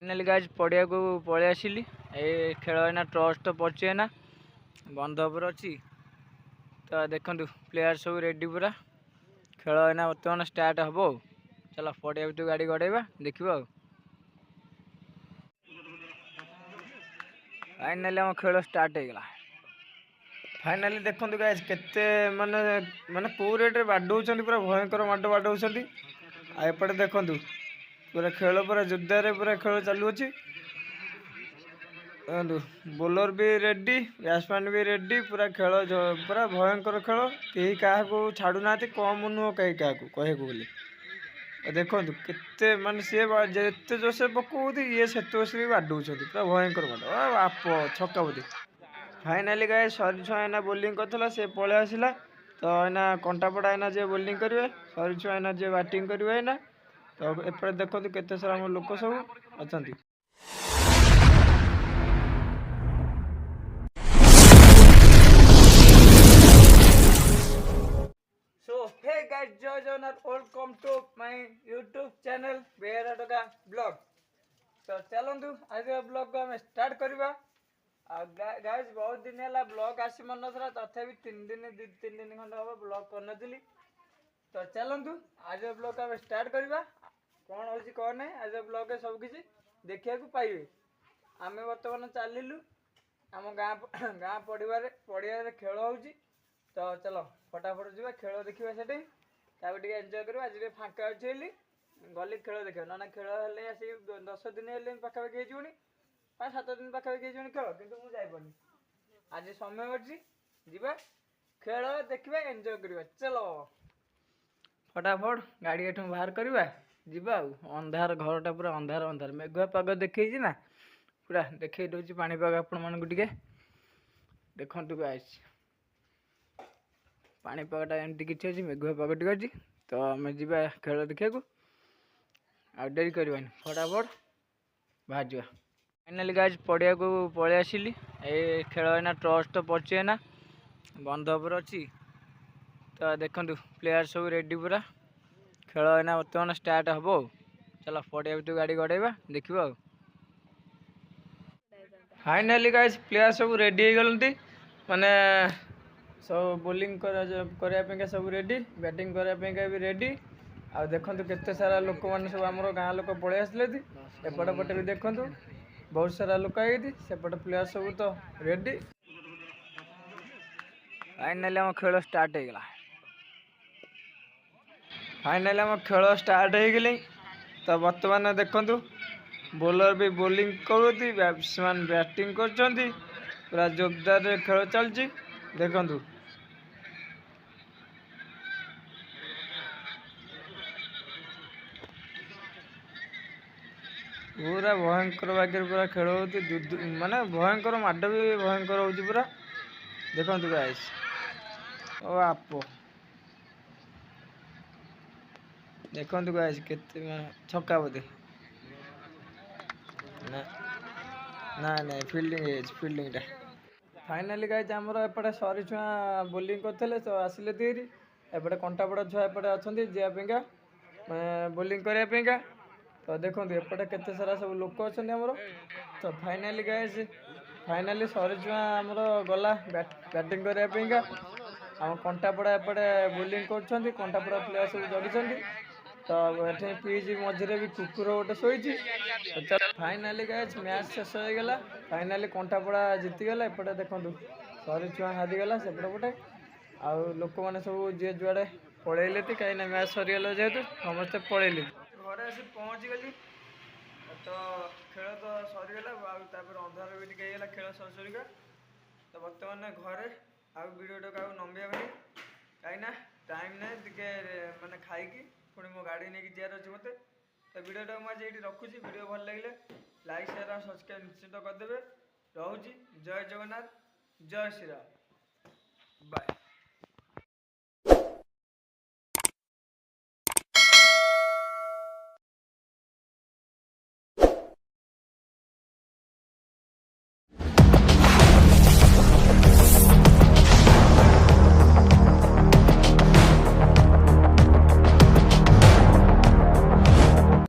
Finally guys पड़िया को पलि आसिली ए खेल है टॉस तो पड़े है बंध पर अच्छी तो देखो प्लेयर सब रेडी पूरा खेल है बर्तमान स्टार्ट हम चलो पड़िया भी गाड़ी गड़ेबा देखा फाइनाली आम खेल स्टार्ट होगा। फाइनाली देखो गाइज केते माने माने कौ रेट बाडौं पूरा भयंकर माड बाडौं एपटे देखु पूरा खेल पूरा जोरदार पूरा खेल चलुची बोलर भी रेडी बैट्समैन भी रेडी पूरा खेल पूरा भयंकर खेल कहीं क्या छाड़ूना कम नुह कहीं क्या कह देखो केते माने सी जिते जोर पकाउती ये से भी बाडौं पूरा भयंकर माड आप छक्का बोधी। फाइनाली गाय सरी छुआ एना बोलिंग करता से पलि आसला तो एना कंटापड़ा एना जे बोलिंग करेंगे सरी छुआ एना जे बैटिंग करेंगे एना तो एपटे देखो केते सारा लोक सब अच्छा। So hey guys, Joy Jonas, welcome to my YouTube channel Behera Toka Vlog. So चलतु आज ब्लॉग को आम स्टार्ट करवा। गाइज बहुत दिन है ब्लॉग आसी मन ना तथापि 3 दिन 2-3 दिन खंड हम ब्लॉग कर तो चलतु आज ब्लॉग को आम स्टार्ट करवा कौन हो कौन ना आज ब्लॉग सबकि देखा पाइबे। आम बर्तमान चलू आम गाँ पड़िया खेल हो तो चलो फटाफट जा खेल देखा से एंजय कर आज फाँका अच्छी गली खेल देखा ना खेल आस 10 दिन है पाखापाखि होनी 5-7 दिन पाखापाखि खेल कि मुझे आज समय अच्छी जा खेल देखा एंजय करवा। चलो फटाफट गाड़ी एठू बाहर करवा जा अंधार घरटा पूरा अंधार अंधार मेघुआ पाग देखी ना पूरा देखई दूसरी पाणीपाग आपण मानक टे देखु गाइस पाणीपागटा एमती किसी अच्छी मेघुआ पाग टे अच्छी तो आम जा खेल देखा आ डेरी करवानी फटाफट बाहर जा। फाइनाली गाइज पड़िया को पलि आसिली ए खेल है टॉस तो पड़े है बंध पर अच्छी तो देखो प्लेयर सब रेडी पूरा खेल है बर्तमान स्टार्ट हम चलो पड़िया भी गाड़ी गड़ेबा देखा। फाइनाली गाइज प्लेयर सब रेडी हो गलती माने सब बोलिंग करने सब रेडी बैटिंग करने भी रेडी आ देखो केते सारा लोक मैंने सब आम गाँ लोक पलि आसले एपट पटे भी देखु बहुत सारा लोक आई सेपट प्लेयर सब तो रेडी। फाइनाली आम खेल स्टार्ट होगा। फाइनाली आम खेल स्टार्ट हो गली तो बर्तमान देखु बोलर भी बोलिंग करुँच बैट्समैन बैटिंग कर पूरा जोरदार खेल चलती देखु पूरा भयंकर बागे पूरा खेल हो माने भयंकर माड भी भयंकर हो पूरा देखु गाइस ओ आप देखु गाइस केते छक्का बोधे ना ना ना फील्डिंग फाइनाली गाइस आमर एपटे सरी छुआ बोलिंग करते तो आसिले देरी एपटे कंटापड़ा छुआ एपटे अच्छा जापाइका बोलिंग करने तो देखो एपटे केते सारा सब लोक अच्छे तो फाइनाली गाइस फाइनाली सरी छुआ आमर गला बैटिंग करने आम कंटापड़ा एपटे बोलिंग कर कंटापड़ा प्लेयर सब जगी तो ये पिच मझे भी कुकुर गोटे शोची तो फाइनाली गाइस मैच शेष हो गला। फाइनाली कंटापड़ा जीतीगला एपटे देखो सरी छुआ हारीगला सेपटे पटे आउ लोक मैंने सब जी जुआड़े पलैले कहीं मैच सरीगला जेहेतु समस्ते पलैले घर आसी पहुँची गली तो खेल तो सरीगला अंधार भी टे खेल सरीका तो बर्तमान घरे आउ वीडियो टाक नंबेबनी कहीं टाइम ना टे मैंने खाई पुणी मो गाड़ी नहीं जार अच्छे मत तो वीडियो मुझे ये रखुची वीडियो भल लगे लाइक शेयर और सब्सक्राइब निश्चित करदे रोची। जय जगन्नाथ जय श्री राम बाय।